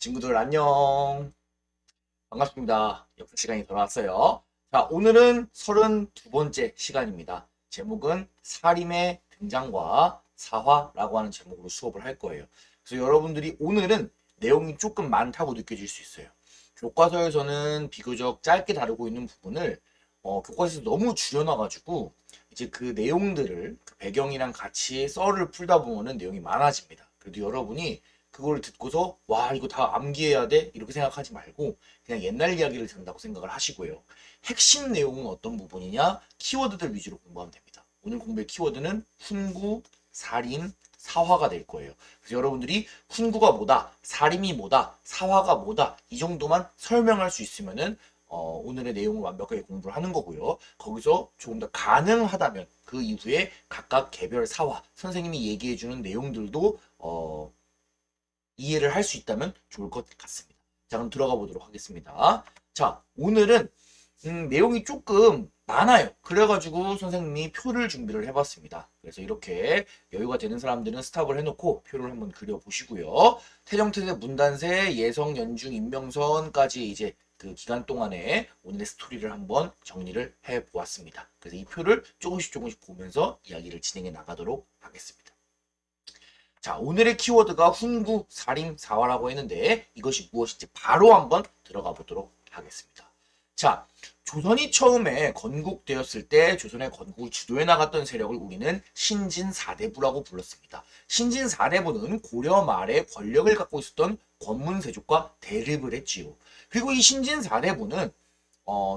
친구들 안녕. 반갑습니다. 역사 시간이 돌아왔어요. 자, 오늘은 32번째 시간입니다. 제목은 사림의 등장과 사화라고 하는 제목으로 수업을 할 거예요. 그래서 여러분들이 오늘은 내용이 조금 많다고 느껴질 수 있어요. 교과서에서는 비교적 짧게 다루고 있는 부분을 교과서에서 너무 줄여놔가지고 이제 그 내용들을 그 배경이랑 같이 썰을 풀다 보면은 내용이 많아집니다. 그래도 여러분이 그걸 듣고서 와 이거 다 암기해야 돼 이렇게 생각하지 말고 그냥 옛날 이야기를 듣는다고 생각을 하시고요. 핵심 내용은 어떤 부분이냐? 키워드들 위주로 공부하면 됩니다. 오늘 공부할 키워드는 훈구, 사림, 사화가 될 거예요. 그래서 여러분들이 훈구가 뭐다, 사림이 뭐다, 사화가 뭐다 이 정도만 설명할 수 있으면은 오늘의 내용을 완벽하게 공부를 하는 거고요. 거기서 조금 더 가능하다면 그 이후에 각각 개별 사화, 선생님이 얘기해주는 내용들도 이해를 할 수 있다면 좋을 것 같습니다. 자, 그럼 들어가 보도록 하겠습니다. 자, 오늘은 내용이 조금 많아요. 그래가지고 선생님이 표를 준비를 해봤습니다. 그래서 이렇게 여유가 되는 사람들은 스탑을 해놓고 표를 한번 그려보시고요. 태정태세, 문단세, 예성, 연중, 인명선까지 이제 그 기간 동안에 오늘의 스토리를 한번 정리를 해보았습니다. 그래서 이 표를 조금씩 보면서 이야기를 진행해 나가도록 하겠습니다. 자, 오늘의 키워드가 훈구, 사림, 사화라고 했는데 이것이 무엇인지 바로 한번 들어가 보도록 하겠습니다. 자, 조선이 처음에 건국되었을 때 조선의 건국을 주도해 나갔던 세력을 우리는 신진사대부라고 불렀습니다. 신진사대부는 고려 말에 권력을 갖고 있었던 권문세족과 대립을 했지요. 그리고 이 신진사대부는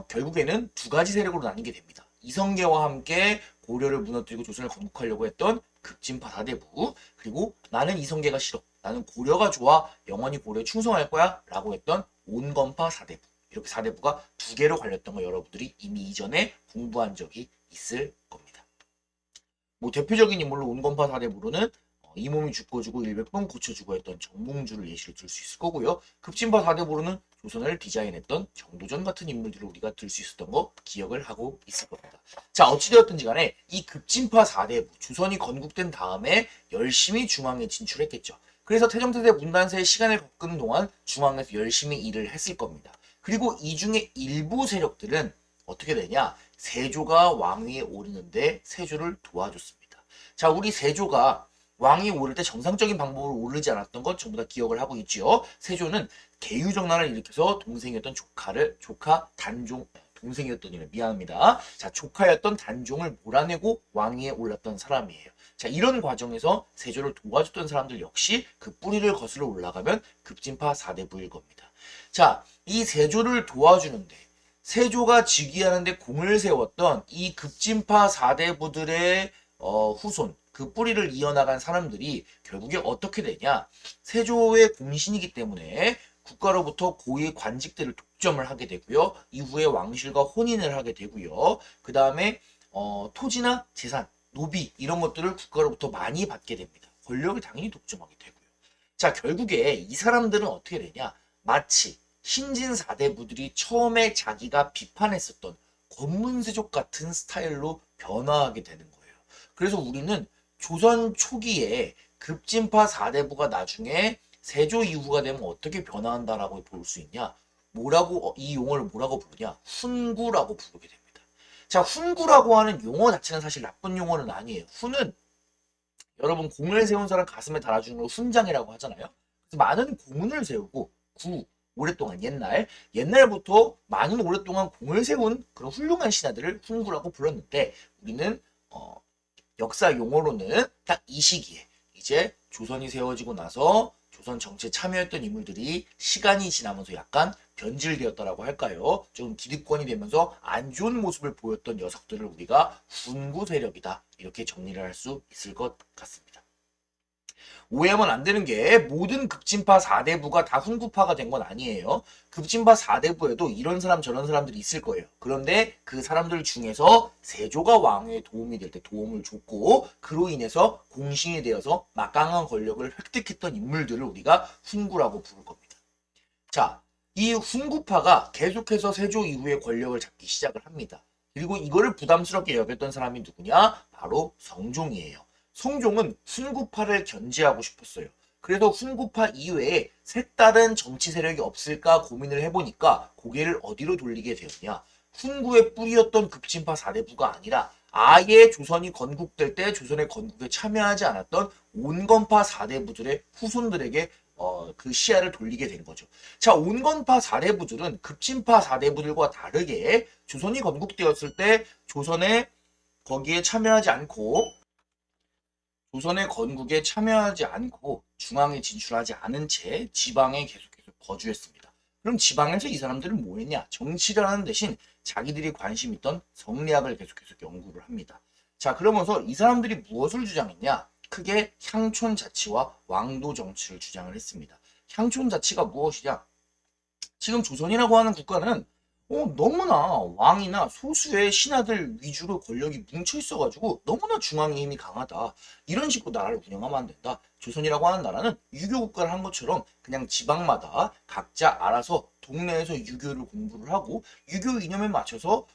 결국에는 두 가지 세력으로 나뉘게 됩니다. 이성계와 함께 고려를 무너뜨리고 조선을 건국하려고 했던 급진파 사대부, 그리고 나는 이성계가 싫어, 나는 고려가 좋아, 영원히 고려에 충성할 거야 라고 했던 온건파 사대부. 이렇게 사대부가 두 개로 갈렸던 거 여러분들이 이미 이전에 공부한 적이 있을 겁니다. 뭐 대표적인 인물로 온건파 사대부로는 이 몸이 죽어주고 100번 고쳐주고 했던 정몽주를 예시로 들 수 있을 거고요. 급진파 사대부로는 조선을 디자인했던 정도전 같은 인물들을 우리가 들 수 있었던 거 기억을 하고 있을 겁니다. 자, 어찌되었든지 간에 이 급진파 사대부, 조선이 건국된 다음에 열심히 중앙에 진출했겠죠. 그래서 태정태세 문단세의 시간을 겪는 동안 중앙에서 열심히 일을 했을 겁니다. 그리고 이 중에 일부 세력들은 어떻게 되냐? 세조가 왕위에 오르는데 세조를 도와줬습니다. 자, 우리 세조가 왕이 오를 때 정상적인 방법으로 오르지 않았던 것 전부 다 기억을 하고 있지요. 세조는 계유정난을 일으켜서 동생이었던 조카 단종, 동생이었더니 미안합니다. 자, 조카였던 단종을 몰아내고 왕위에 올랐던 사람이에요. 자, 이런 과정에서 세조를 도와줬던 사람들 역시 그 뿌리를 거슬러 올라가면 급진파 사대부일 겁니다. 자, 이 세조를 도와주는데 세조가 즉위하는데 공을 세웠던 이 급진파 사대부들의 후손, 그 뿌리를 이어나간 사람들이 결국에 어떻게 되냐? 세조의 공신이기 때문에 국가로부터 고위 관직들을 독점을 하게 되고요. 이후에 왕실과 혼인을 하게 되고요. 그 다음에 토지나 재산, 노비 이런 것들을 국가로부터 많이 받게 됩니다. 권력을 당연히 독점하게 되고요. 자, 결국에 이 사람들은 어떻게 되냐? 마치 신진사대부들이 처음에 자기가 비판했었던 권문세족 같은 스타일로 변화하게 되는 거예요. 그래서 우리는 조선 초기에 급진파 사대부가 나중에 세조 이후가 되면 어떻게 변화한다라고 볼 수 있냐? 뭐라고 이 용어를 뭐라고 부르냐? 훈구라고 부르게 됩니다. 자, 훈구라고 하는 용어 자체는 사실 나쁜 용어는 아니에요. 훈은 여러분 공을 세운 사람 가슴에 달아주는 걸 훈장이라고 하잖아요. 그래서 많은 공을 세우고 오랫동안 옛날부터 많은 오랫동안 공을 세운 그런 훌륭한 신하들을 훈구라고 불렀는데 우리는 역사 용어로는 딱 이 시기에 이제 조선이 세워지고 나서 조선 정치에 참여했던 인물들이 시간이 지나면서 약간 변질되었다라고 할까요? 좀 기득권이 되면서 안 좋은 모습을 보였던 녀석들을 우리가 훈구 세력이다 이렇게 정리를 할 수 있을 것 같습니다. 오해하면 안 되는 게 모든 급진파 4대부가 다 훈구파가 된 건 아니에요. 급진파 4대부에도 이런 사람 저런 사람들이 있을 거예요. 그런데 그 사람들 중에서 세조가 왕에 도움이 될 때 도움을 줬고 그로 인해서 공신이 되어서 막강한 권력을 획득했던 인물들을 우리가 훈구라고 부를 겁니다. 자, 이 훈구파가 계속해서 세조 이후에 권력을 잡기 시작을 합니다. 그리고 이거를 부담스럽게 여겼던 사람이 누구냐? 바로 성종이에요. 성종은 훈구파를 견제하고 싶었어요. 그래서 훈구파 이외에 색다른 정치 세력이 없을까 고민을 해보니까 고개를 어디로 돌리게 되었냐. 훈구의 뿌리였던 급진파 사대부가 아니라 아예 조선이 건국될 때 조선의 건국에 참여하지 않았던 온건파 사대부들의 후손들에게 그 시야를 돌리게 된 거죠. 자, 온건파 사대부들은 급진파 사대부들과 다르게 조선이 건국되었을 때 조선의 거기에 참여하지 않고 조선의 건국에 참여하지 않고 중앙에 진출하지 않은 채 지방에 계속해서 거주했습니다. 그럼 지방에서 이 사람들은 뭐 했냐? 정치를 하는 대신 자기들이 관심 있던 성리학을 계속해서 연구를 합니다. 자, 그러면서 이 사람들이 무엇을 주장했냐? 크게 향촌 자치와 왕도 정치를 주장을 했습니다. 향촌 자치가 무엇이냐? 지금 조선이라고 하는 국가는 너무나 왕이나 소수의 신하들 위주로 권력이 뭉쳐 있어가지고 너무나 중앙의 힘이 강하다. 이런 식으로 나라를 운영하면 안 된다. 조선이라고 하는 나라는 유교 국가를 한 것처럼 그냥 지방마다 각자 알아서 동네에서 유교를 공부를 하고 유교 이념에 맞춰서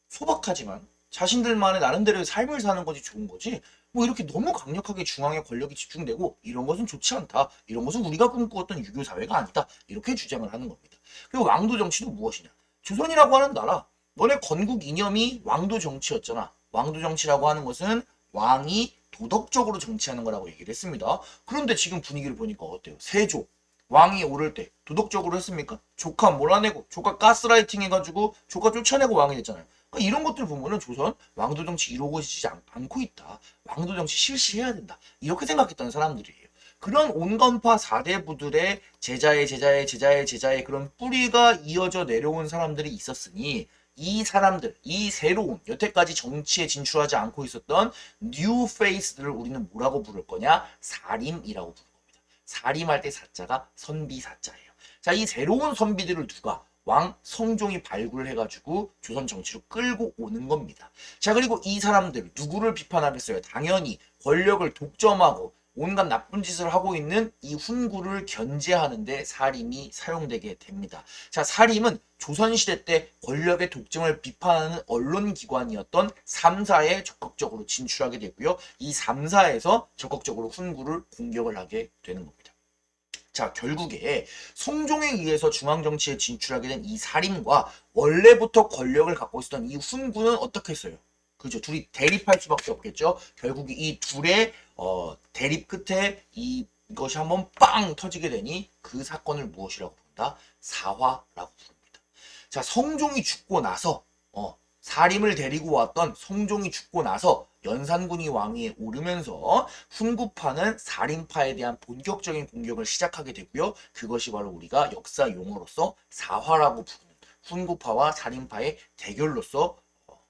소박하지만 자신들만의 나름대로의 삶을 사는 것이 좋은 거지. 뭐 이렇게 너무 강력하게 중앙에 권력이 집중되고 이런 것은 좋지 않다. 이런 것은 우리가 꿈꾸었던 유교 사회가 아니다. 이렇게 주장을 하는 겁니다. 그리고 왕도 정치도 무엇이냐? 조선이라고 하는 나라, 너네 건국 이념이 왕도 정치였잖아. 왕도 정치라고 하는 것은 왕이 도덕적으로 정치하는 거라고 얘기를 했습니다. 그런데 지금 분위기를 보니까 어때요? 세조, 왕이 오를 때 도덕적으로 했습니까? 조카 몰아내고 조카 가스라이팅 해가지고 조카 쫓아내고 왕이 됐잖아요. 그러니까 이런 것들 보면은 조선 왕도 정치 이루고 있지 않고 있다. 왕도 정치 실시해야 된다. 이렇게 생각했던 사람들이에요. 그런 온건파 4대부들의 제자의 그런 뿌리가 이어져 내려온 사람들이 있었으니 이 사람들, 이 새로운 여태까지 정치에 진출하지 않고 있었던 뉴 페이스들을 우리는 뭐라고 부를 거냐? 사림이라고 부를 겁니다. 사림할 때 사자가 선비 사자예요. 자, 이 새로운 선비들을 누가 왕 성종이 발굴해가지고 조선 정치로 끌고 오는 겁니다. 자, 그리고 이 사람들 누구를 비판하겠어요? 당연히 권력을 독점하고 온갖 나쁜 짓을 하고 있는 이 훈구를 견제하는데 사림이 사용되게 됩니다. 자, 사림은 조선시대 때 권력의 독점을 비판하는 언론기관이었던 3사에 적극적으로 진출하게 됐고요. 이 3사에서 적극적으로 훈구를 공격을 하게 되는 겁니다. 자, 결국에 성종에 의해서 중앙정치에 진출하게 된 이 사림과 원래부터 권력을 갖고 있었던 이 훈구는 어떻게 했어요? 그죠? 둘이 대립할 수밖에 없겠죠. 결국 이 둘의 대립 끝에 이것이 한번 빵 터지게 되니 그 사건을 무엇이라고 부른다? 사화라고 부릅니다. 자, 성종이 죽고 나서 사림을 데리고 왔던 성종이 죽고 나서 연산군이 왕위에 오르면서 훈구파는 사림파에 대한 본격적인 공격을 시작하게 되고요. 그것이 바로 우리가 역사 용어로서 사화라고 부르는 훈구파와 사림파의 대결로서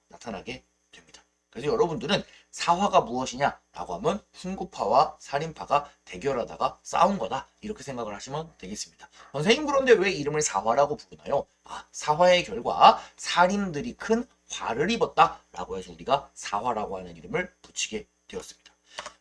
나타나게 됩니다. 그래서 여러분들은 사화가 무엇이냐라고 하면 훈구파와 사림파가 대결하다가 싸운 거다 이렇게 생각을 하시면 되겠습니다. 선생님, 그런데 왜 이름을 사화라고 부르나요? 사화의 결과 사림들이 큰 화를 입었다라고 해서 우리가 사화라고 하는 이름을 붙이게 되었습니다.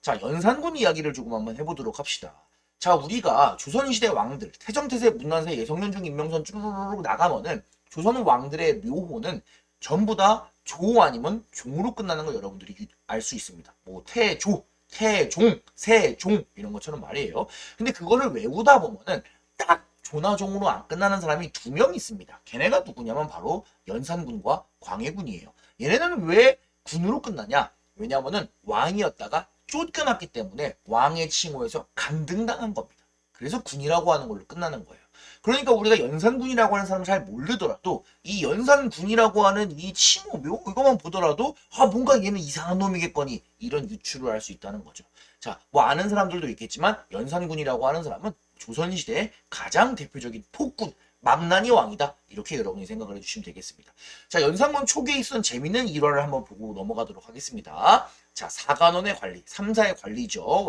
자, 연산군 이야기를 조금 한번 해보도록 합시다. 자, 우리가 조선시대 왕들 태정태세 문난세 예성년중 임명선 쭈루루루 나가면은 조선 왕들의 묘호는 전부 다 조 아니면 종으로 끝나는 걸 여러분들이 알 수 있습니다. 뭐 태조, 태종, 세종 이런 것처럼 말이에요. 근데 그거를 외우다 보면은 딱 조나 종으로 안 끝나는 사람이 2명 있습니다. 걔네가 누구냐면 바로 연산군과 광해군이에요. 얘네는 왜 군으로 끝나냐? 왜냐하면은 왕이었다가 쫓겨났기 때문에 왕의 칭호에서 간등당한 겁니다. 그래서 군이라고 하는 걸로 끝나는 거예요. 그러니까 우리가 연산군이라고 하는 사람을 잘 모르더라도 이 연산군이라고 하는 이 칭호묘 이것만 보더라도 뭔가 얘는 이상한 놈이겠거니 이런 유추를 할 수 있다는 거죠. 자, 뭐 아는 사람들도 있겠지만 연산군이라고 하는 사람은 조선시대의 가장 대표적인 폭군 망나니 왕이다 이렇게 여러분이 생각을 해주시면 되겠습니다. 자, 연산군 초기에 있었던 재밌는 일화를 한번 보고 넘어가도록 하겠습니다. 자, 사관원의 관리, 3사의 관리죠.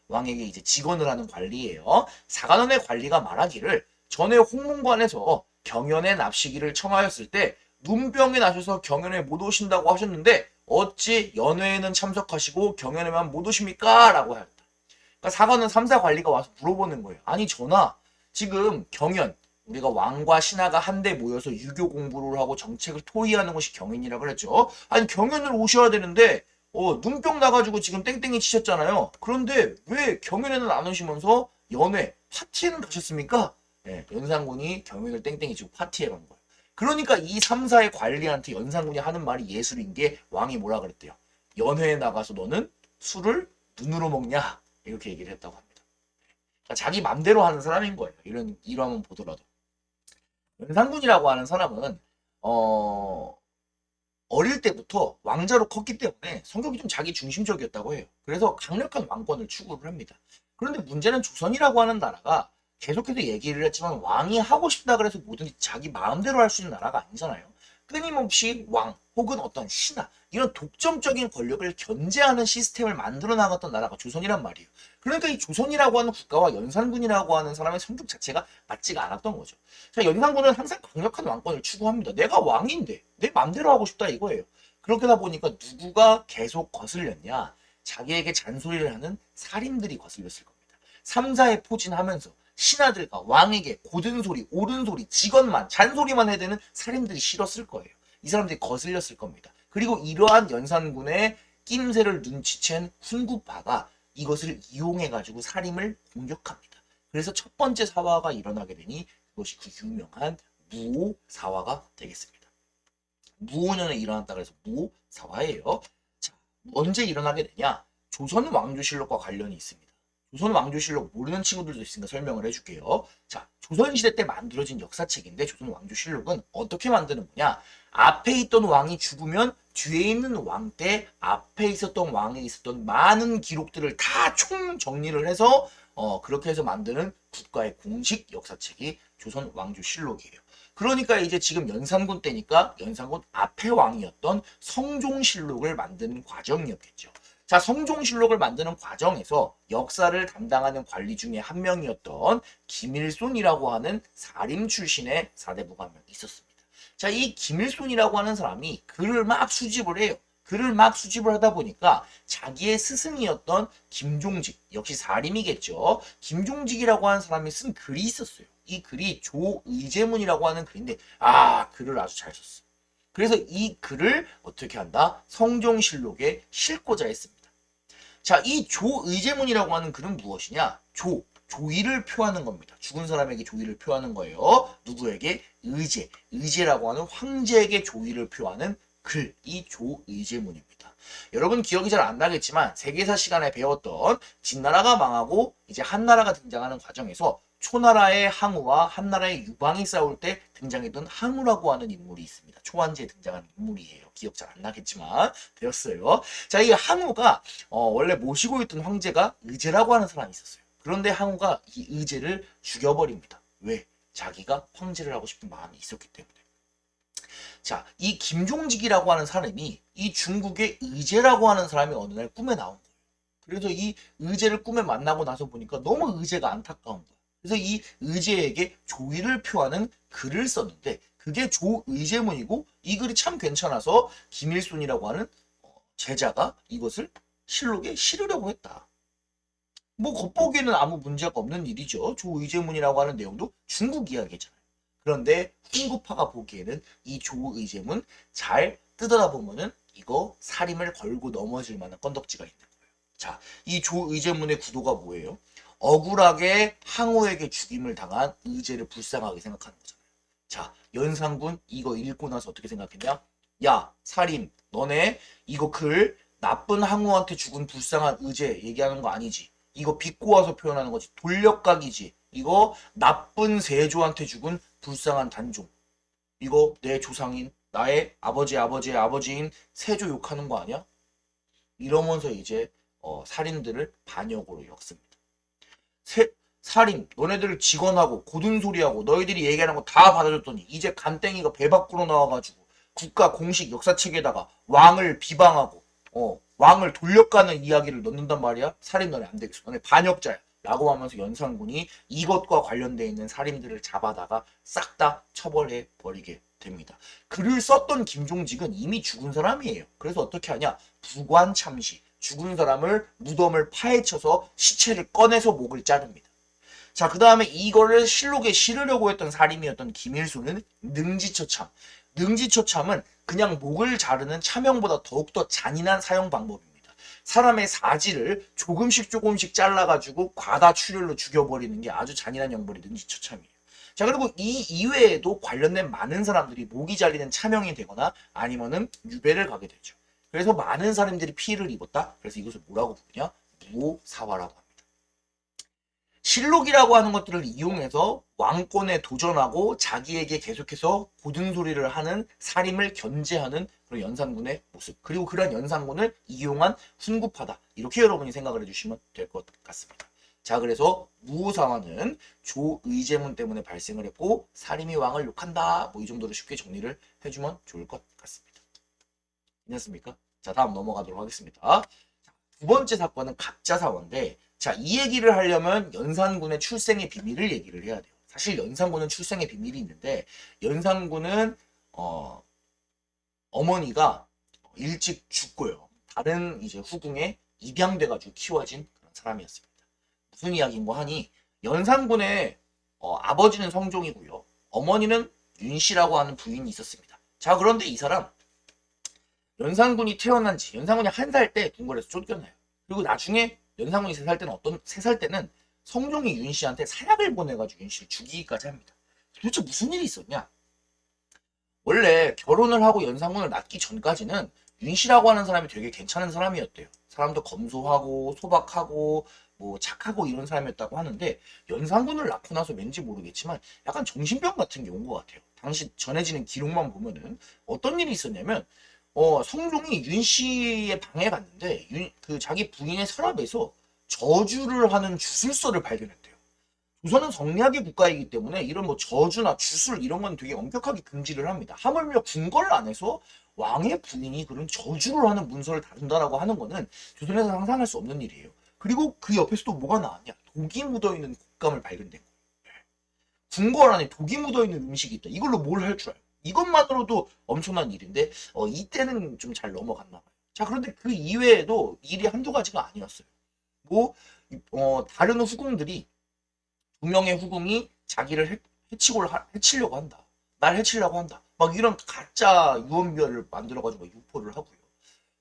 왕에게 이제 직언을 하는 관리예요. 사관원의 관리가 말하기를 전에 홍문관에서 경연의 납시기를 청하였을 때 눈병이 나셔서 경연에 못 오신다고 하셨는데 어찌 연회에는 참석하시고 경연에만 못 오십니까? 라고 하였다. 그러니까 사관원 3사 관리가 와서 물어보는 거예요. 아니 전하, 지금 경연, 우리가 왕과 신하가 한데 모여서 유교 공부를 하고 정책을 토의하는 것이 경연이라고 그랬죠. 아니 경연을 오셔야 되는데 눈병 나가지고 지금 땡땡이 치셨잖아요. 그런데 왜 경연에는 안 오시면서 연회, 파티에는 가셨습니까? 예, 연산군이 경연을 땡땡이 치고 파티에 간 거예요. 그러니까 이 3사의 관리한테 연산군이 하는 말이 예술인 게 왕이 뭐라 그랬대요. 연회에 나가서 너는 술을 눈으로 먹냐? 이렇게 얘기를 했다고 합니다. 그러니까 자기 맘대로 하는 사람인 거예요. 이러면 보더라도. 연산군이라고 하는 사람은 어, 어릴 때부터 왕자로 컸기 때문에 성격이 좀 자기 중심적이었다고 해요. 그래서 강력한 왕권을 추구를 합니다. 그런데 문제는 조선이라고 하는 나라가 계속해서 얘기를 했지만 왕이 하고 싶다 그래서 뭐든지 자기 마음대로 할 수 있는 나라가 아니잖아요. 끊임없이 왕 혹은 어떤 신하 이런 독점적인 권력을 견제하는 시스템을 만들어 나갔던 나라가 조선이란 말이에요. 그러니까 이 조선이라고 하는 국가와 연산군이라고 하는 사람의 성격 자체가 맞지가 않았던 거죠. 자, 연산군은 항상 강력한 왕권을 추구합니다. 내가 왕인데 내 맘대로 하고 싶다 이거예요. 그렇게다 보니까 누구가 계속 거슬렸냐? 자기에게 잔소리를 하는 살인들이 거슬렸을 겁니다. 3사에 포진하면서 신하들과 왕에게 고든 소리, 옳은 소리, 직언만, 잔소리만 해대는 살인들이 싫었을 거예요. 이 사람들이 거슬렸을 겁니다. 그리고 이러한 연산군의 낌새를 눈치챈 훈구파가 이것을 이용해가지고 살인을 공격합니다. 그래서 첫 번째 사화가 일어나게 되니 그것이 그 유명한 무오 사화가 되겠습니다. 무오년에 일어났다 그래서 무오 사화예요. 자, 언제 일어나게 되냐? 조선 왕조실록과 관련이 있습니다. 조선 왕조실록 모르는 친구들도 있으니까 설명을 해줄게요. 자, 조선시대 때 만들어진 역사책인데 조선 왕조실록은 어떻게 만드는 거냐? 앞에 있던 왕이 죽으면 뒤에 있는 왕 때 앞에 있었던 왕에 있었던 많은 기록들을 다 총 정리를 해서 그렇게 해서 만드는 국가의 공식 역사책이 조선 왕조실록이에요. 그러니까 이제 지금 연산군 때니까 연산군 앞에 왕이었던 성종실록을 만드는 과정이었겠죠. 자, 성종실록을 만드는 과정에서 역사를 담당하는 관리 중에 한 명이었던 김일손이라고 하는 사림 출신의 사대부가 한 명 있었습니다. 자, 이 김일손이라고 하는 사람이 글을 막 수집을 해요. 글을 막 수집을 하다 보니까 자기의 스승이었던 김종직, 역시 사림이겠죠. 김종직이라고 하는 사람이 쓴 글이 있었어요. 이 글이 조의제문이라고 하는 글인데, 글을 아주 잘 썼어. 그래서 이 글을 어떻게 한다? 성종실록에 싣고자 했습니다. 자, 이 조의제문이라고 하는 글은 무엇이냐? 조의를 표하는 겁니다. 죽은 사람에게 조의를 표하는 거예요. 누구에게? 의제라고 하는 황제에게 조의를 표하는 글, 이 조의제문입니다. 여러분 기억이 잘 안 나겠지만 세계사 시간에 배웠던 진나라가 망하고 이제 한나라가 등장하는 과정에서 초나라의 항우와 한나라의 유방이 싸울 때 등장했던 항우라고 하는 인물이 있습니다. 초안지에 등장하는 인물이에요. 기억 잘 안 나겠지만 배웠어요. 자, 이 항우가 원래 모시고 있던 황제가 의제라고 하는 사람이 있었어요. 그런데 항우가 이 의제를 죽여버립니다. 왜? 자기가 황제를 하고 싶은 마음이 있었기 때문에. 자, 이 김종직이라고 하는 사람이 이 중국의 의제라고 하는 사람이 어느 날 꿈에 나온 거예요. 그래서 이 의제를 꿈에 만나고 나서 보니까 너무 의제가 안타까운 거야. 그래서 이 의제에게 조의를 표하는 글을 썼는데 그게 조의제문이고 이 글이 참 괜찮아서 김일손이라고 하는 제자가 이것을 실록에 실으려고 했다. 뭐 겉보기에는 아무 문제가 없는 일이죠. 조의제문이라고 하는 내용도 중국 이야기잖아요. 그런데 훈구파가 보기에는 이 조의제문 잘 뜯어다 보면은 이거 살임을 걸고 넘어질 만한 건덕지가 있는 거예요. 자, 이 조의제문의 구도가 뭐예요? 억울하게 항우에게 죽임을 당한 의제를 불쌍하게 생각하는 거잖아요. 자, 연산군 이거 읽고 나서 어떻게 생각했냐? 야, 살인, 너네 이거 글 나쁜 항우한테 죽은 불쌍한 의제 얘기하는 거 아니지? 이거 비꼬아서 표현하는 거지. 돌려각이지. 이거 나쁜 세조한테 죽은 불쌍한 단종. 이거 내 조상인 나의 아버지의 아버지의 아버지인 세조 욕하는 거 아니야? 이러면서 이제 살인들을 반역으로 엮습니다. 살인 너네들 직언하고 고든소리하고 너희들이 얘기하는 거 다 받아줬더니 이제 간땡이가 배 밖으로 나와가지고 국가 공식 역사책에다가 왕을 비방하고 왕을 돌려가는 이야기를 넣는단 말이야. 살인 너네 안 되겠어. 너네 반역자야. 라고 하면서 연산군이 이것과 관련되어 있는 살인들을 잡아다가 싹 다 처벌해 버리게 됩니다. 글을 썼던 김종직은 이미 죽은 사람이에요. 그래서 어떻게 하냐? 부관 참시. 죽은 사람을 무덤을 파헤쳐서 시체를 꺼내서 목을 자릅니다. 자, 그 다음에 이거를 실록에 실으려고 했던 살인이었던 김일손은 능지처참 능지처참은 그냥 목을 자르는 차명보다 더욱더 잔인한 사형 방법입니다. 사람의 사지를 조금씩 잘라가지고 과다출혈로 죽여버리는 게 아주 잔인한 형벌이 능지처참이에요. 자, 그리고 이 이외에도 관련된 많은 사람들이 목이 잘리는 차명이 되거나 아니면은 유배를 가게 되죠. 그래서 많은 사람들이 피해를 입었다. 그래서 이것을 뭐라고 부르냐? 무오사화라고 합니다. 실록이라고 하는 것들을 이용해서 왕권에 도전하고 자기에게 계속해서 고든 소리를 하는 살림을 견제하는 그런 연산군의 모습, 그리고 그런 연산군을 이용한 훈구파다, 이렇게 여러분이 생각을 해주시면 될 것 같습니다. 자, 그래서 무오사화는 조의제문 때문에 발생을 했고 살림이 왕을 욕한다, 뭐 이 정도로 쉽게 정리를 해주면 좋을 것 같습니다. 괜찮습니까? 자, 다음 넘어가도록 하겠습니다. 두 번째 사건은 갑자사화인데, 자, 이 얘기를 하려면 연산군의 출생의 비밀을 얘기를 해야 돼요. 사실 연산군은 출생의 비밀이 있는데, 연산군은 어머니가 일찍 죽고요. 다른 이제 후궁에 입양돼가지고 키워진 그런 사람이었습니다. 무슨 이야기인고 하니, 연산군의 아버지는 성종이고요. 어머니는 윤씨라고 하는 부인이 있었습니다. 자, 그런데 이 사람 연산군이 태어난 지, 연산군이 1살 때 궁궐에서 쫓겨나요. 그리고 나중에 연산군이 3살 때는 3살 때는 성종이 윤씨한테 사약을 보내가지고 윤씨를 죽이기까지 합니다. 도대체 무슨 일이 있었냐? 원래 결혼을 하고 연산군을 낳기 전까지는 윤씨라고 하는 사람이 되게 괜찮은 사람이었대요. 사람도 검소하고 소박하고 뭐 착하고 이런 사람이었다고 하는데, 연산군을 낳고 나서 왠지 모르겠지만 약간 정신병 같은 게 온 것 같아요. 당시 전해지는 기록만 보면은 어떤 일이 있었냐면, 성종이 윤씨의 방에 갔는데 그 자기 부인의 서랍에서 저주를 하는 주술서를 발견했대요. 조선은 성리학의 국가이기 때문에 이런 뭐 저주나 주술 이런 건 되게 엄격하게 금지를 합니다. 하물며 궁궐 안에서 왕의 부인이 그런 저주를 하는 문서를 다룬다라고 하는 거는 조선에서 상상할 수 없는 일이에요. 그리고 그 옆에서 또 뭐가 나왔냐? 독이 묻어있는 곶감을 발견된 거예요. 궁궐 안에 독이 묻어있는 음식이 있다. 이걸로 뭘 할 줄 알아요? 이것만으로도 엄청난 일인데 이때는 좀 잘 넘어갔나 봐요. 자, 그런데 그 이외에도 일이 한두 가지가 아니었어요. 뭐 다른 후궁들이, 2명의 후궁이 자기를 해치려고 한다. 날 해치려고 한다. 막 이런 가짜 유언비어를 만들어가지고 유포를 하고요.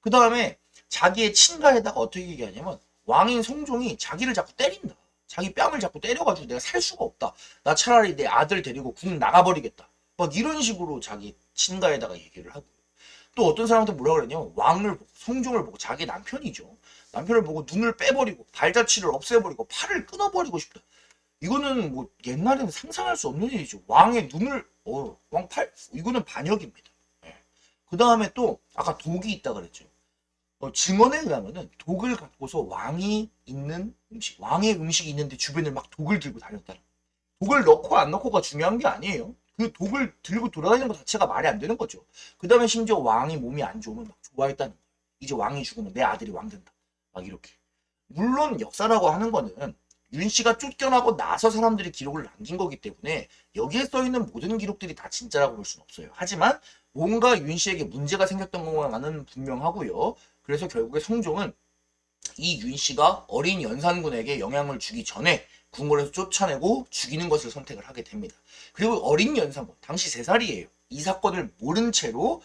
그 다음에 자기의 친가에다가 어떻게 얘기하냐면, 왕인 성종이 자기를 자꾸 때린다. 자기 뺨을 자꾸 때려가지고 내가 살 수가 없다. 나 차라리 내 아들 데리고 궁 나가버리겠다. 막 이런 식으로 자기 친가에다가 얘기를 하고요. 또 어떤 사람한테 뭐라 그랬냐면, 왕을 보고, 성종을 보고, 자기 남편이죠. 남편을 보고 눈을 빼버리고 발자취를 없애버리고 팔을 끊어버리고 싶다. 이거는 뭐 옛날에는 상상할 수 없는 일이죠. 왕의 눈을 왕팔, 이거는 반역입니다. 예. 그 다음에 또 아까 독이 있다 그랬죠. 증언에 의하면은 독을 갖고서 왕이 있는 음식, 왕의 음식이 있는데 주변을 막 독을 들고 다녔다는. 독을 넣고 안 넣고가 중요한 게 아니에요. 그 독을 들고 돌아다니는 것 자체가 말이 안 되는 거죠. 그 다음에 심지어 왕이 몸이 안 좋으면 막 좋아했다는 거예요. 이제 왕이 죽으면 내 아들이 왕 된다. 막 이렇게. 물론 역사라고 하는 거는 윤씨가 쫓겨나고 나서 사람들이 기록을 남긴 거기 때문에 여기에 써있는 모든 기록들이 다 진짜라고 볼 수는 없어요. 하지만 뭔가 윤씨에게 문제가 생겼던 것만은 분명하고요. 그래서 결국에 성종은 이 윤씨가 어린 연산군에게 영향을 주기 전에 궁궐에서 쫓아내고 죽이는 것을 선택을 하게 됩니다. 그리고 어린 연산군, 당시 3살이에요. 이 사건을 모른 채로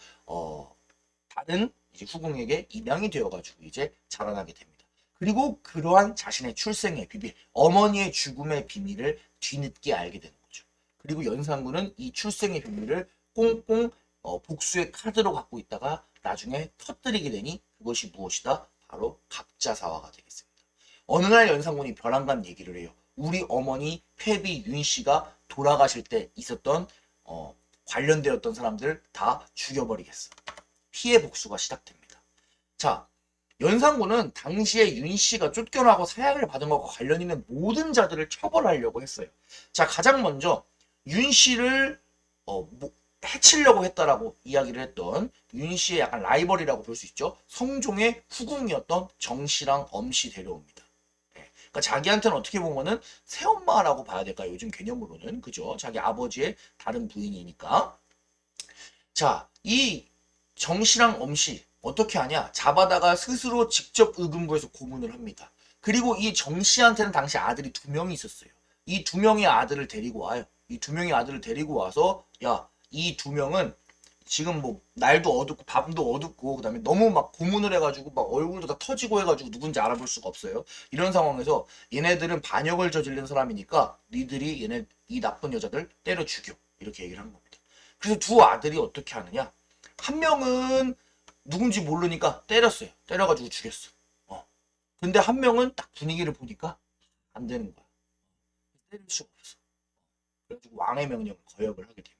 다른 이제 후궁에게 입양이 되어가지고 이제 자라나게 됩니다. 그리고 그러한 자신의 출생의 비밀, 어머니의 죽음의 비밀을 뒤늦게 알게 되는 거죠. 그리고 연산군은 이 출생의 비밀을 꽁꽁 복수의 카드로 갖고 있다가 나중에 터뜨리게 되니 그것이 무엇이다? 바로 갑자사화가 되겠습니다. 어느 날 연산군이 벼랑간 얘기를 해요. 우리 어머니 패비 윤씨가 돌아가실 때 있었던 관련되었던 사람들 다 죽여버리겠어. 피해 복수가 시작됩니다. 자, 연산군은 당시에 윤씨가 쫓겨나고 사약을 받은 것과 관련 있는 모든 자들을 처벌하려고 했어요. 자, 가장 먼저 윤씨를 해치려고 했다라고 이야기를 했던 윤씨의 약간 라이벌이라고 볼 수 있죠. 성종의 후궁이었던 정씨랑 엄씨 데려옵니다. 그러니까 자기한테는 어떻게 보면은 새엄마라고 봐야 될까요? 요즘 개념으로는. 그죠? 자기 아버지의 다른 부인이니까. 자, 이 정씨랑 엄씨 어떻게 하냐? 잡아다가 스스로 직접 의금부에서 고문을 합니다. 그리고 이 정씨한테는 당시 아들이 2명이 있었어요. 이 2명의 아들을 데리고 와요. 이 2명의 아들을 데리고 와서 야, 이 2명은 지금 뭐 날도 어둡고 밤도 어둡고 그다음에 너무 막 고문을 해가지고 막 얼굴도 다 터지고 해가지고 누군지 알아볼 수가 없어요. 이런 상황에서 얘네들은 반역을 저지른 사람이니까 니들이 얘네 이 나쁜 여자들 때려 죽여 이렇게 얘기를 한 겁니다. 그래서 두 아들이 어떻게 하느냐? 한 명은 누군지 모르니까 때렸어요. 때려가지고 죽였어. 근데 한 명은 딱 분위기를 보니까 안 되는 거야. 때릴 수가 없어. 그래가지고 왕의 명령을 거역을 하게 됩니다.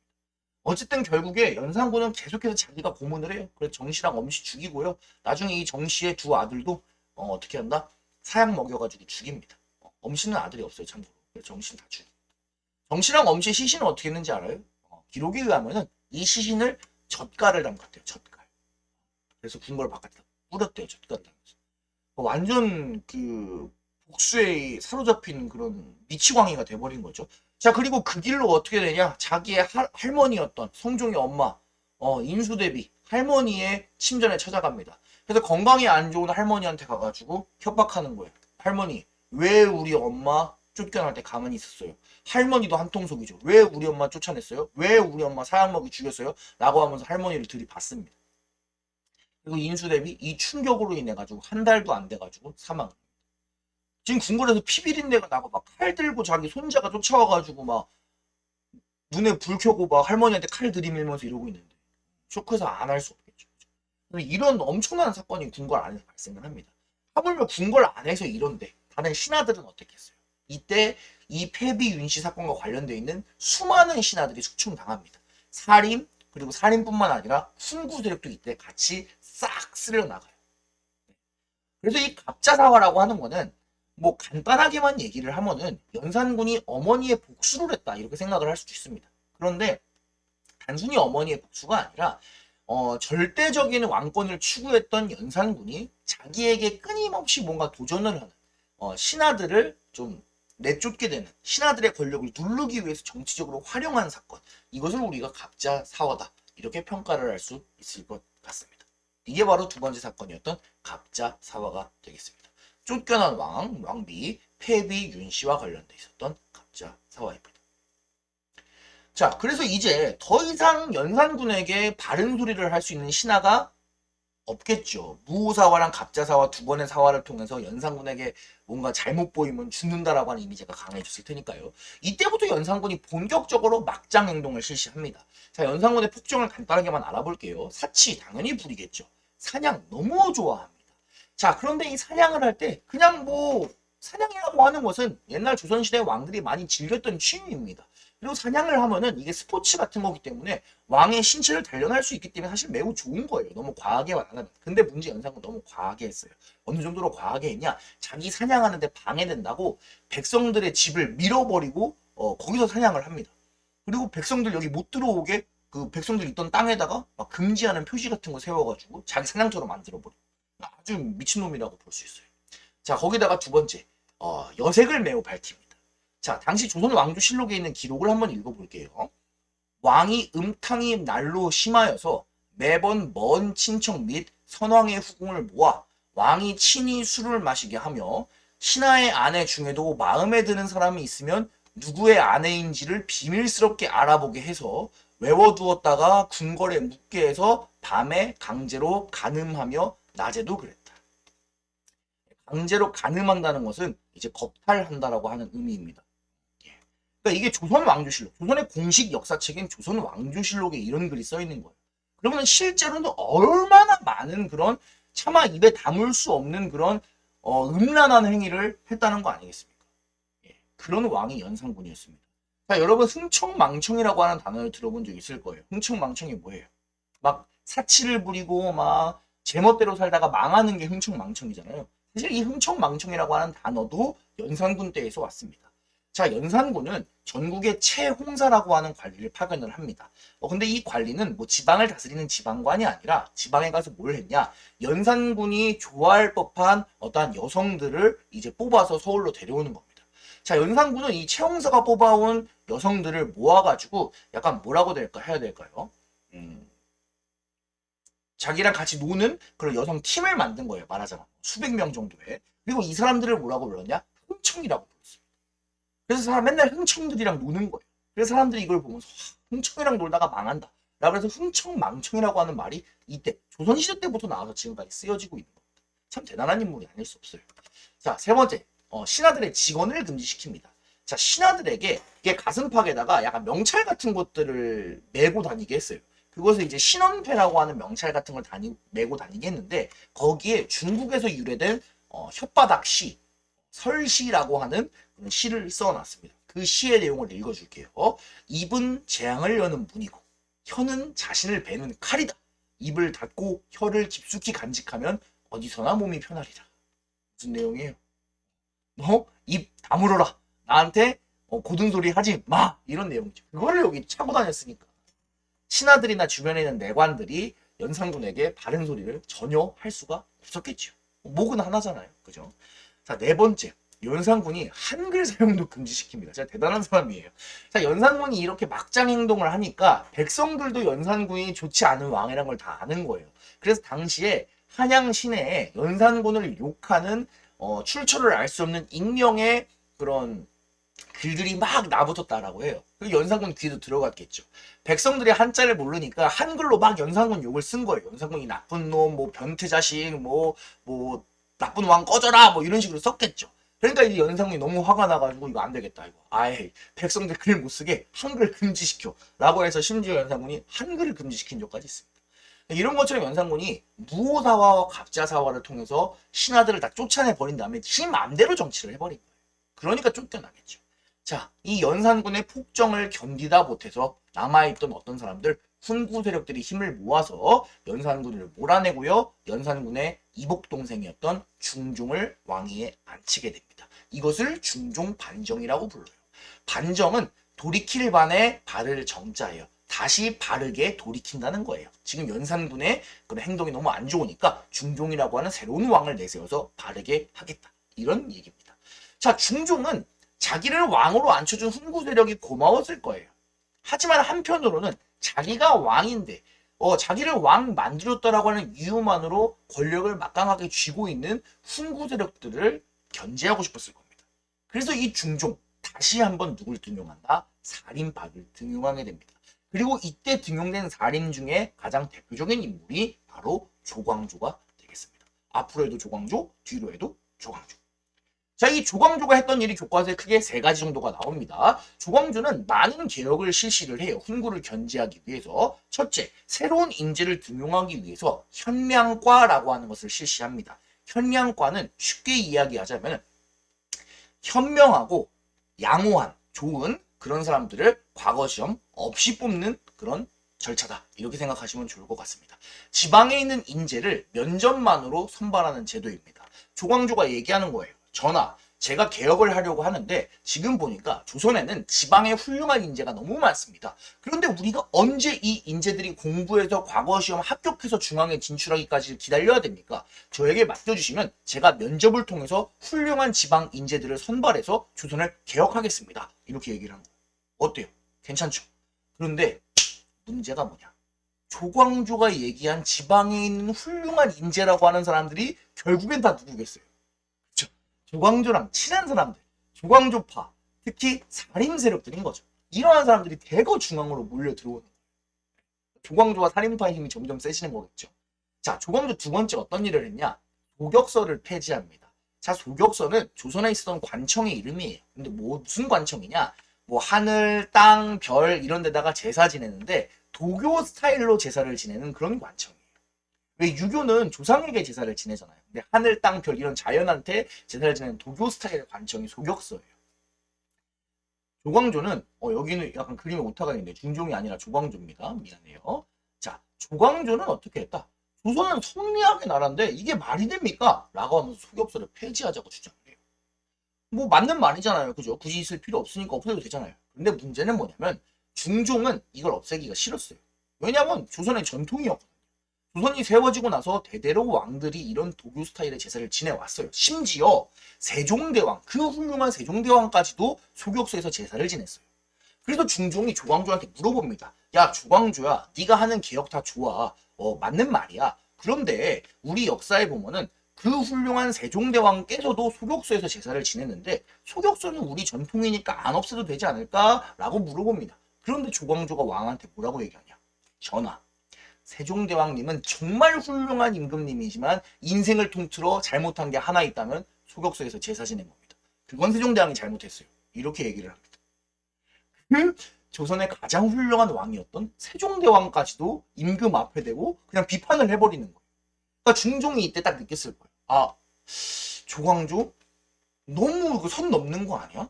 어쨌든 결국에 연산군은 계속해서 자기가 고문을 해요. 그래서 정씨랑 엄씨 죽이고요. 나중에 이 정씨의 두 아들도 어떻게 한다? 사약 먹여가지고 죽입니다. 엄씨는 아들이 없어요, 참고로. 그래서 정씨는 다 죽이고. 정씨랑 엄씨의 시신은 어떻게 했는지 알아요? 기록에 의하면은 이 시신을 젓갈을 담갔대요, 젓갈. 그래서 궁궐 바깥에다 뿌렸대요, 젓갈을 담면서. 완전 그 복수에 사로잡힌 그런 미치광이가 돼버린 거죠. 자, 그리고 그 길로 어떻게 되냐? 자기의 할머니였던 성종의 엄마, 인수대비 할머니의 침전에 찾아갑니다. 그래서 건강이 안 좋은 할머니한테 가가지고 협박하는 거예요. 할머니, 왜 우리 엄마 쫓겨날 때 가만히 있었어요? 할머니도 한통속이죠. 왜 우리 엄마 쫓아냈어요? 왜 우리 엄마 사약먹이 죽였어요? 라고 하면서 할머니를 들이받습니다. 그리고 인수대비 이 충격으로 인해 가지고 한 달도 안 돼 가지고 사망. 지금 궁궐에서 피비린내가 나고 막 칼 들고 자기 손자가 쫓아와가지고 막 눈에 불 켜고 막 할머니한테 칼 들이밀면서 이러고 있는데 쇼크해서 안 할 수 없겠죠. 이런 엄청난 사건이 궁궐 안에서 발생을 합니다. 하물며 궁궐 안에서 이런데 다른 신하들은 어떻겠어요? 이때 이 폐비 윤씨 사건과 관련되어 있는 수많은 신하들이 숙청당합니다. 살인 그리고 살인뿐만 아니라 훈구 세력도 이때 같이 싹 쓸려 나가요. 그래서 이 갑자사화라고 하는 거는 뭐 간단하게만 얘기를 하면은 연산군이 어머니의 복수를 했다 이렇게 생각을 할 수도 있습니다. 그런데 단순히 어머니의 복수가 아니라 절대적인 왕권을 추구했던 연산군이 자기에게 끊임없이 뭔가 도전을 하는 신하들을 좀 내쫓게 되는 신하들의 권력을 누르기 위해서 정치적으로 활용한 사건, 이것을 우리가 갑자사화다 이렇게 평가를 할 수 있을 것 같습니다. 이게 바로 두 번째 사건이었던 갑자사화가 되겠습니다. 쫓겨난 왕비 폐비 윤씨와 관련돼 있었던 갑자사화입니다. 자, 그래서 이제 더 이상 연산군에게 바른 소리를 할 수 있는 신하가 없겠죠. 무호사화랑 갑자사화 두 번의 사화를 통해서 연산군에게 뭔가 잘못 보이면 죽는다라고 하는 이미지가 강해졌을 테니까요. 이때부터 연산군이 본격적으로 막장 행동을 실시합니다. 자, 연산군의 폭정을 간단하게만 알아볼게요. 사치 당연히 부리겠죠. 사냥 너무 좋아합니다. 자, 그런데 이 사냥을 할 때 그냥 뭐 사냥이라고 하는 것은 옛날 조선시대 왕들이 많이 즐겼던 취미입니다. 그리고 사냥을 하면은 이게 스포츠 같은 거기 때문에 왕의 신체를 단련할 수 있기 때문에 사실 매우 좋은 거예요. 너무 과하게 안 하면. 근데 문제 연산군 너무 과하게 했어요. 어느 정도로 과하게 했냐? 자기 사냥하는데 방해된다고 백성들의 집을 밀어버리고 거기서 사냥을 합니다. 그리고 백성들 여기 못 들어오게 그 백성들 있던 땅에다가 막 금지하는 표시 같은 거 세워가지고 자기 사냥처럼 만들어버려. 아주 미친놈이라고 볼 수 있어요. 자, 거기다가 두 번째 여색을 매우 밝힙니다. 자, 당시 조선 왕조실록에 있는 기록을 한번 읽어볼게요. 왕이 음탕이 날로 심하여서 매번 먼 친척 및 선왕의 후궁을 모아 왕이 친히 술을 마시게 하며 신하의 아내 중에도 마음에 드는 사람이 있으면 누구의 아내인지를 비밀스럽게 알아보게 해서 외워두었다가 궁궐에 묵게 해서 밤에 강제로 간음하며 낮에도 그랬다. 강제로 간음한다는 것은 이제 겁탈한다라고 하는 의미입니다. 그러니까 이게 조선 왕조실록, 조선의 공식 역사책인 조선 왕조실록에 이런 글이 써 있는 거예요. 그러면 실제로는 얼마나 많은 그런 차마 입에 담을 수 없는 그런 음란한 행위를 했다는 거 아니겠습니까? 예, 그런 왕이 연산군이었습니다. 자, 여러분 흥청망청이라고 하는 단어를 들어본 적 있을 거예요. 흥청망청이 뭐예요? 막 사치를 부리고 막 제멋대로 살다가 망하는 게 흥청망청이잖아요. 사실 이 흥청망청이라고 하는 단어도 연산군 때에서 왔습니다. 자, 연산군은 전국의 채홍사라고 하는 관리를 파견을 합니다. 근데 이 관리는 뭐 지방을 다스리는 지방관이 아니라 지방에 가서 뭘 했냐? 연산군이 좋아할 법한 어떠한 여성들을 이제 뽑아서 서울로 데려오는 겁니다. 자, 연산군은 이 채홍사가 뽑아온 여성들을 모아가지고 약간 뭐라고 해야 될까요? 자기랑 같이 노는 그런 여성 팀을 만든 거예요. 말하자면 수백 명 정도의. 그리고 이 사람들을 뭐라고 불렀냐? 흥청이라고 불렀어요. 그래서 사람 맨날 흥청들이랑 노는 거예요. 그래서 사람들이 이걸 보면서 흥청이랑 놀다가 망한다 그래서 흥청망청이라고 하는 말이 이때 조선시대 때부터 나와서 지금까지 쓰여지고 있는 겁니다. 참 대단한 인물이 아닐 수 없어요. 자, 세 번째, 신하들의 직언을 금지시킵니다. 자, 신하들에게 이게 가슴팍에다가 약간 명찰 같은 것들을 메고 다니게 했어요. 그것을 이제 신원패라고 하는 명찰 같은 걸 메고 다니게 했는데 거기에 중국에서 유래된 혓바닥 시, 설시라고 하는 그런 시를 써놨습니다. 그 시의 내용을 읽어줄게요. 입은 재앙을 여는 문이고 혀는 자신을 베는 칼이다. 입을 닫고 혀를 깊숙이 간직하면 어디서나 몸이 편하리라. 무슨 내용이에요? 너 입 다물어라. 나한테 고든 소리 하지 마. 이런 내용이죠. 그거를 여기 차고 다녔으니까. 신하들이나 주변에 있는 내관들이 연산군에게 바른 소리를 전혀 할 수가 없었겠죠. 목은 하나잖아요. 그죠? 자, 네 번째. 연산군이 한글 사용도 금지시킵니다. 진짜 대단한 사람이에요. 자, 연산군이 이렇게 막장 행동을 하니까 백성들도 연산군이 좋지 않은 왕이라는 걸 다 아는 거예요. 그래서 당시에 한양 시내에 연산군을 욕하는 출처를 알 수 없는 익명의 그런 글들이 막 나붙었다라고 해요. 그 연산군 귀에도 들어갔겠죠. 백성들이 한자를 모르니까 한글로 막 연산군 욕을 쓴 거예요. 연산군이 나쁜 놈, 뭐 변태 자식, 뭐 나쁜 왕 꺼져라, 뭐 이런 식으로 썼겠죠. 그러니까 이 연산군이 너무 화가 나가지고 이거 안 되겠다 이거. 아예 백성들 글 못 쓰게 한글 금지시켜라고 해서 심지어 연산군이 한글을 금지시킨 적까지 있습니다. 이런 것처럼 연산군이 무오사화와 갑자사화를 통해서 신하들을 다 쫓아내 버린 다음에 지 맘대로 정치를 해버린 거예요. 그러니까 쫓겨나겠죠. 자, 이 연산군의 폭정을 견디다 못해서 남아있던 어떤 사람들, 훈구 세력들이 힘을 모아서 연산군을 몰아내고요. 연산군의 이복동생이었던 중종을 왕위에 앉히게 됩니다. 이것을 중종 반정이라고 불러요. 반정은 돌이킬 반에 바를 정자예요. 다시 바르게 돌이킨다는 거예요. 지금 연산군의 그런 행동이 너무 안 좋으니까 중종이라고 하는 새로운 왕을 내세워서 바르게 하겠다. 이런 얘기입니다. 자, 중종은 자기를 왕으로 앉혀준 훈구 세력이 고마웠을 거예요. 하지만 한편으로는 자기가 왕인데 자기를 왕 만들었다라고 하는 이유만으로 권력을 막강하게 쥐고 있는 훈구 세력들을 견제하고 싶었을 겁니다. 그래서 이 중종 다시 한번 누굴 등용한다? 사림박을 등용하게 됩니다. 그리고 이때 등용된 사림 중에 가장 대표적인 인물이 바로 조광조가 되겠습니다. 앞으로 해도 조광조, 뒤로 해도 조광조. 자, 이 조광조가 했던 일이 교과서에 크게 세 가지 정도가 나옵니다. 조광조는 많은 개혁을 실시를 해요. 훈구를 견제하기 위해서. 첫째, 새로운 인재를 등용하기 위해서 현명과라고 하는 것을 실시합니다. 현명과는 쉽게 이야기하자면 현명하고 양호한, 좋은 그런 사람들을 과거 시험 없이 뽑는 그런 절차다. 이렇게 생각하시면 좋을 것 같습니다. 지방에 있는 인재를 면접만으로 선발하는 제도입니다. 조광조가 얘기하는 거예요. 전하, 제가 개혁을 하려고 하는데 지금 보니까 조선에는 지방에 훌륭한 인재가 너무 많습니다. 그런데 우리가 언제 이 인재들이 공부해서 과거 시험 합격해서 중앙에 진출하기까지 기다려야 됩니까? 저에게 맡겨주시면 제가 면접을 통해서 훌륭한 지방 인재들을 선발해서 조선을 개혁하겠습니다. 이렇게 얘기를 한 거예요. 어때요? 괜찮죠? 그런데 문제가 뭐냐? 조광조가 얘기한 지방에 있는 훌륭한 인재라고 하는 사람들이 결국엔 다 누구겠어요? 그렇죠? 조광조랑 친한 사람들, 조광조파, 특히 살인 세력들인 거죠. 이러한 사람들이 대거 중앙으로 몰려 들어오는 거예요. 조광조와 살인파의 힘이 점점 세지는 거겠죠. 자, 조광조 두 번째 어떤 일을 했냐? 소격서를 폐지합니다. 자, 소격서는 조선에 있었던 관청의 이름이에요. 근데 무슨 관청이냐? 하늘, 땅, 별 이런 데다가 제사 지내는데 도교 스타일로 제사를 지내는 그런 관청이에요. 왜 유교는 조상에게 제사를 지내잖아요. 근데 하늘, 땅, 별 이런 자연한테 제사를 지내는 도교 스타일의 관청이 소격서예요. 조광조는 여기는 약간 그림에 오타가 있는데 중종이 아니라 조광조입니다. 미안해요. 자, 조광조는 어떻게 했다? 조선은 성리학의 나라인데 이게 말이 됩니까? 라고 하면서 소격서를 폐지하자고 주장을 해요. 맞는 말이잖아요. 그죠? 굳이 있을 필요 없으니까 없애도 되잖아요. 근데 문제는 뭐냐면 중종은 이걸 없애기가 싫었어요. 왜냐면 조선의 전통이었거든요. 조선이 세워지고 나서 대대로 왕들이 이런 도교 스타일의 제사를 지내왔어요. 심지어 세종대왕, 그 훌륭한 세종대왕까지도 소격소에서 제사를 지냈어요. 그래서 중종이 조광조한테 물어봅니다. 야, 조광조야, 네가 하는 개혁 다 좋아. 맞는 말이야. 그런데 우리 역사에 보면은 그 훌륭한 세종대왕께서도 소격소에서 제사를 지냈는데 소격소는 우리 전통이니까 안 없애도 되지 않을까? 라고 물어봅니다. 그런데 조광조가 왕한테 뭐라고 얘기하냐? 전하. 세종대왕님은 정말 훌륭한 임금님이지만 인생을 통틀어 잘못한 게 하나 있다면 소격소에서 제사 지낸 겁니다. 그건 세종대왕이 잘못했어요. 이렇게 얘기를 합니다. 조선의 가장 훌륭한 왕이었던 세종대왕까지도 임금 앞에 대고 그냥 비판을 해버리는 거예요. 그러니까 중종이 이때 딱 느꼈을 거예요. 아, 조광조 너무 선 넘는 거 아니야?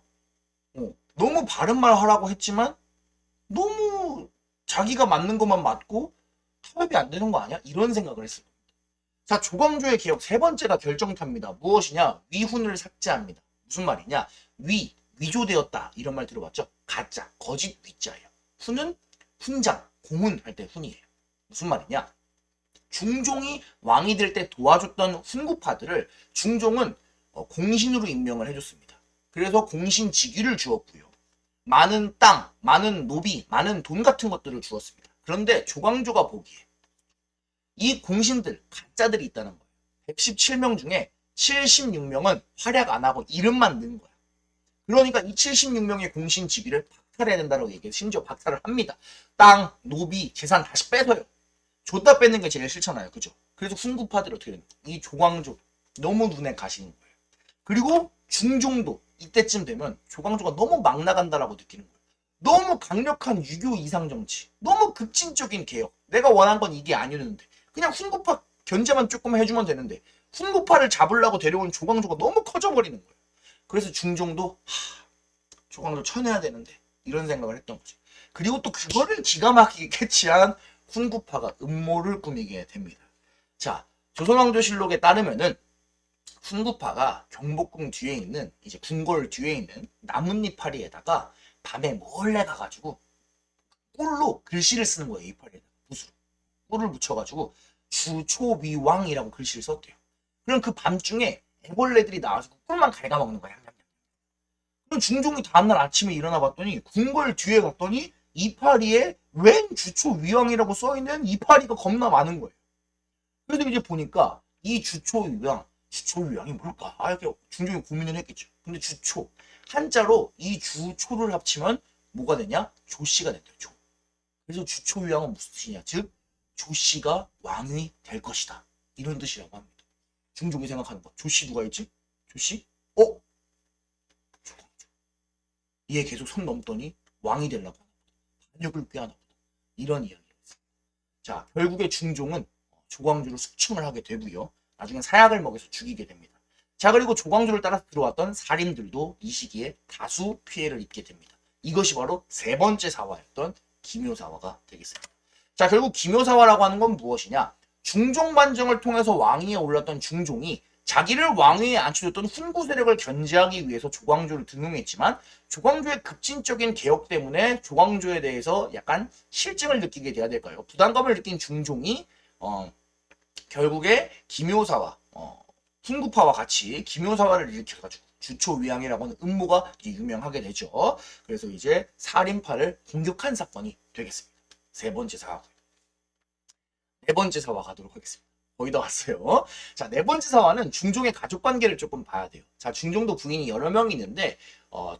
너무 바른 말 하라고 했지만 너무 자기가 맞는 것만 맞고 타협이 안 되는 거 아니야? 이런 생각을 했을 겁니다. 자, 조광조의 개혁 세 번째가 결정타입니다. 무엇이냐? 위훈을 삭제합니다. 무슨 말이냐? 위조되었다 이런 말 들어봤죠? 가짜, 거짓 위자예요. 훈은 훈장, 공훈 할 때 훈이에요. 무슨 말이냐? 중종이 왕이 될 때 도와줬던 훈구파들을 중종은 공신으로 임명을 해줬습니다. 그래서 공신 직위를 주었고요. 많은 땅, 많은 노비, 많은 돈 같은 것들을 주었습니다. 그런데 조광조가 보기에 이 공신들, 가짜들이 있다는 거예요. 117명 중에 76명은 활약 안 하고 이름만 넣은 거야. 그러니까 이 76명의 공신 직위를 박탈해야 된다고 얘기해요. 심지어 박탈을 합니다. 땅, 노비, 재산 다시 뺏어요. 줬다 뺏는 게 제일 싫잖아요. 그죠? 그래서 훈구파들이 어떻게 되는 거예요? 이 조광조 너무 눈에 가시는 거예요. 그리고 중종도 이때쯤 되면 조광조가 너무 막 나간다라고 느끼는 거예요. 너무 강력한 유교 이상 정치, 너무 급진적인 개혁. 내가 원한 건 이게 아니었는데 그냥 훈구파 견제만 조금 해주면 되는데 훈구파를 잡으려고 데려온 조광조가 너무 커져버리는 거예요. 그래서 중종도 조광조 쳐내야 되는데 이런 생각을 했던 거죠. 그리고 또 그거를 기가 막히게 캐치한 훈구파가 음모를 꾸미게 됩니다. 자, 조선왕조실록에 따르면은 훈구파가 경복궁 뒤에 있는 이제 궁궐 뒤에 있는 나뭇잎파리에다가 밤에 몰래 가가지고 꿀로 글씨를 쓰는 거예요. 이 파리에다가 붓으로 꿀을 묻혀가지고 주초위왕이라고 글씨를 썼대요. 그럼 그 밤중에 애벌레들이 나와서 꿀만 갉아먹는 거야. 그럼 중종이 다음날 아침에 일어나 봤더니 궁궐 뒤에 갔더니 이파리에 웬 주초위왕이라고 써있는 이파리가 겁나 많은 거예요. 그래서 이제 보니까 이 주초위왕이 뭘까? 이렇게 중종이 고민을 했겠죠. 근데 주초, 한자로 이 주초를 합치면 뭐가 되냐? 조씨가 된대요. 조. 그래서 주초위왕은 무슨 뜻이냐? 즉 조씨가 왕이 될 것이다. 이런 뜻이라고 합니다. 중종이 생각하는 거. 조씨 누가 있지? 조씨? 조광조. 얘 계속 선 넘더니 왕이 되려고 하나 보다. 반역을 꾀하나 보다. 이런 이야기였습니다. 자, 결국에 중종은 조광조를 숙청을 하게 되고요. 나중에 사약을 먹여서 죽이게 됩니다. 자, 그리고 조광조를 따라서 들어왔던 살인들도 이 시기에 다수 피해를 입게 됩니다. 이것이 바로 세 번째 사화였던 기묘사화가 되겠습니다. 자, 결국 기묘사화라고 하는 건 무엇이냐? 중종반정을 통해서 왕위에 올랐던 중종이 자기를 왕위에 앉혀줬던 훈구 세력을 견제하기 위해서 조광조를 등용했지만 조광조의 급진적인 개혁 때문에 조광조에 대해서 약간 실증을 느끼게 돼야 될까요? 부담감을 느낀 중종이 결국에 기묘사화, 훈구파와 같이 기묘사화를 일으켜가지고 주초위왕이라고 하는 음모가 유명하게 되죠. 그래서 이제 살인파를 공격한 사건이 되겠습니다. 세 번째 사화. 네 번째 사화 가도록 하겠습니다. 거의 다 왔어요. 자, 네 번째 사화는 중종의 가족 관계를 조금 봐야 돼요. 자, 중종도 부인이 여러 명 있는데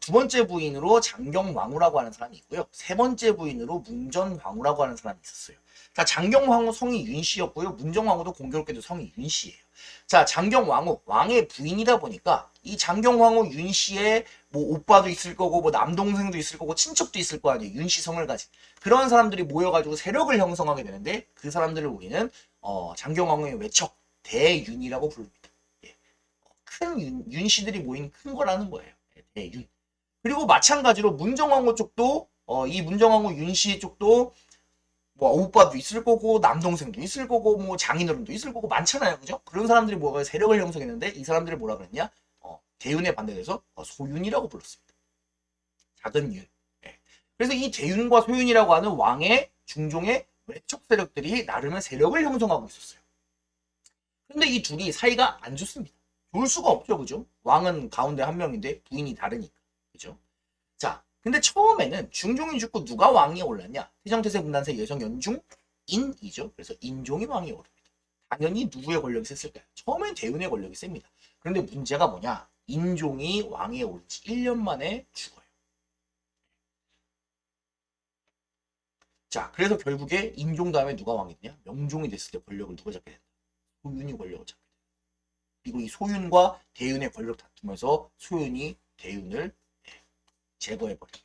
두 번째 부인으로 장경왕후라고 하는 사람이 있고요. 세 번째 부인으로 문전왕후라고 하는 사람이 있었어요. 자, 장경왕후 성이 윤씨였고요. 문전왕후도 공교롭게도 성이 윤씨예요. 자, 장경왕후 왕의 부인이다 보니까 이 장경왕후 윤씨의 뭐 오빠도 있을 거고 뭐 남동생도 있을 거고 친척도 있을 거 아니에요. 윤씨 성을 가진 그런 사람들이 모여가지고 세력을 형성하게 되는데 그 사람들을 우리는 장경왕후의 외척 대윤이라고 부릅니다. 예. 큰 윤씨들이 모인 큰 거라는 거예요. 대윤. 그리고 마찬가지로 문정왕후 쪽도 이 문정왕후 윤씨 쪽도 뭐 오빠도 있을 거고 남동생도 있을 거고 뭐 장인어른도 있을 거고 많잖아요. 그죠? 그런 사람들이 뭐가 세력을 형성했는데 이 사람들을 뭐라 그랬냐? 대윤에 반대돼서 소윤이라고 불렀습니다. 작은 윤. 예. 그래서 이 대윤과 소윤이라고 하는 왕의 중종의 외척 세력들이 나름의 세력을 형성하고 있었어요. 근데 이 둘이 사이가 안 좋습니다. 좋을 수가 없죠. 그죠? 왕은 가운데 한 명인데 부인이 다르니까. 그죠? 자, 근데 처음에는 중종이 죽고 누가 왕위에 올랐냐? 태정태세 분단세 여성 연중 인이죠. 그래서 인종이 왕위에 오릅니다. 당연히 누구의 권력이 셌을까요? 처음엔 대운의 권력이 셉니다. 그런데 문제가 뭐냐? 인종이 왕위에 오른 지 1년 만에 죽어요. 자, 그래서 결국에 임종 다음에 누가 왕이 되냐? 명종이 됐을 때 권력을 누가 잡게 된다? 소윤이 권력을 잡게 된다. 그리고 이 소윤과 대윤의 권력 다툼에서 소윤이 대윤을 제거해버립니다.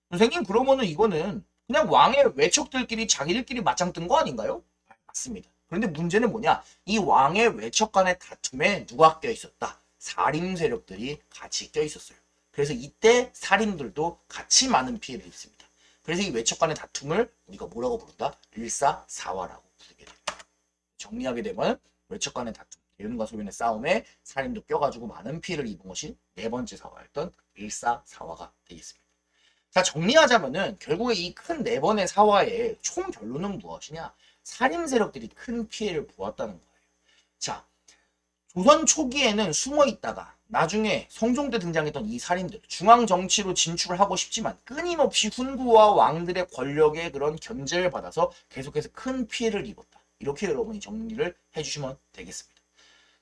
선생님, 그러면은 이거는 그냥 왕의 외척들끼리 자기들끼리 맞짱 뜬 거 아닌가요? 맞습니다. 그런데 문제는 뭐냐? 이 왕의 외척 간의 다툼에 누가 껴있었다? 사림 세력들이 같이 껴있었어요. 그래서 이때 사림들도 같이 많은 피해를 입습니다. 그래서 이 외척 간의 다툼을 우리가 뭐라고 부른다? 일사사화라고 부르게 됩니다. 정리하게 되면 외척 간의 다툼, 대윤과 소윤의 싸움에 사림도 껴가지고 많은 피해를 입은 것이 네 번째 사화였던 일사사화가 되겠습니다. 자, 정리하자면은 결국에 이 큰 네 번의 사화의 총 결론은 무엇이냐? 살림 세력들이 큰 피해를 보았다는 거예요. 자, 조선 초기에는 숨어 있다가 나중에 성종 때 등장했던 이 살인들, 중앙 정치로 진출을 하고 싶지만 끊임없이 훈구와 왕들의 권력의 그런 견제를 받아서 계속해서 큰 피해를 입었다. 이렇게 여러분이 정리를 해주시면 되겠습니다.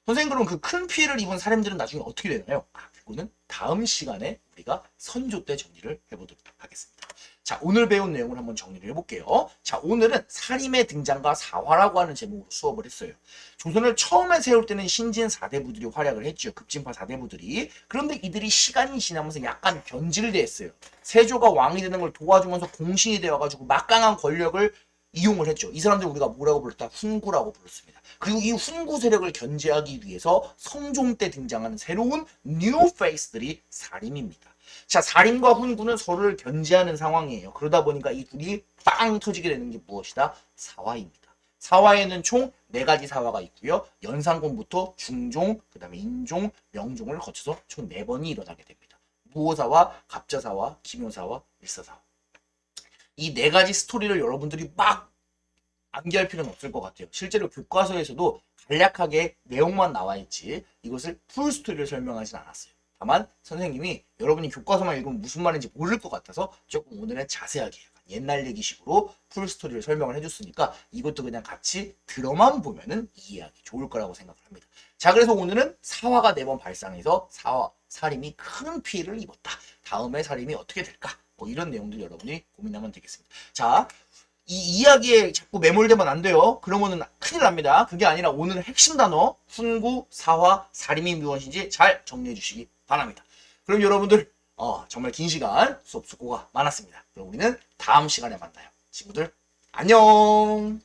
선생님, 그럼 그 큰 피해를 입은 사람들은 나중에 어떻게 되나요? 그거는 다음 시간에 우리가 선조 때 정리를 해보도록 하겠습니다. 자, 오늘 배운 내용을 한번 정리를 해볼게요. 자, 오늘은 살림의 등장과 사화라고 하는 제목으로 수업을 했어요. 조선을 처음에 세울 때는 신진 4대부들이 활약을 했죠. 급진파 4대부들이. 그런데 이들이 시간이 지나면서 약간 변질됐어요. 세조가 왕이 되는 걸 도와주면서 공신이 되어가지고 막강한 권력을 이용을 했죠. 이 사람들 우리가 뭐라고 불렀다? 훈구라고 불렀습니다. 그리고 이 훈구 세력을 견제하기 위해서 성종 때 등장하는 새로운 뉴 페이스들이 사림입니다. 자, 사림과 훈구는 서로를 견제하는 상황이에요. 그러다 보니까 이 둘이 빵 터지게 되는 게 무엇이다? 사화입니다. 사화에는 총 4가지 사화가 있고요. 연산군부터 중종, 그 다음에 인종, 명종을 거쳐서 총 4번이 일어나게 됩니다. 무호사화, 갑자사화, 기묘사화, 일사사화. 이 4가지 스토리를 여러분들이 막 암기할 필요는 없을 것 같아요. 실제로 교과서에서도 간략하게 내용만 나와 있지 이것을 풀 스토리를 설명하진 않았어요. 다만 선생님이 여러분이 교과서만 읽으면 무슨 말인지 모를 것 같아서 조금 오늘은 자세하게 옛날 얘기식으로 풀 스토리를 설명을 해줬으니까 이것도 그냥 같이 들어만 보면은 이해하기 좋을 거라고 생각을 합니다. 자, 그래서 오늘은 사화가 4번 발생해서 사림이 큰 피해를 입었다. 다음에 사림이 어떻게 될까? 뭐 이런 내용들 여러분이 고민하면 되겠습니다. 자, 이 이야기에 자꾸 매몰되면 안 돼요. 그러면은 큰일 납니다. 그게 아니라 오늘 핵심 단어 훈구, 사화, 사림이 무엇인지 잘 정리해 주시기 바랍니다. 그럼 여러분들 정말 긴 시간 수업 수고가 많았습니다. 그럼 우리는 다음 시간에 만나요. 친구들 안녕.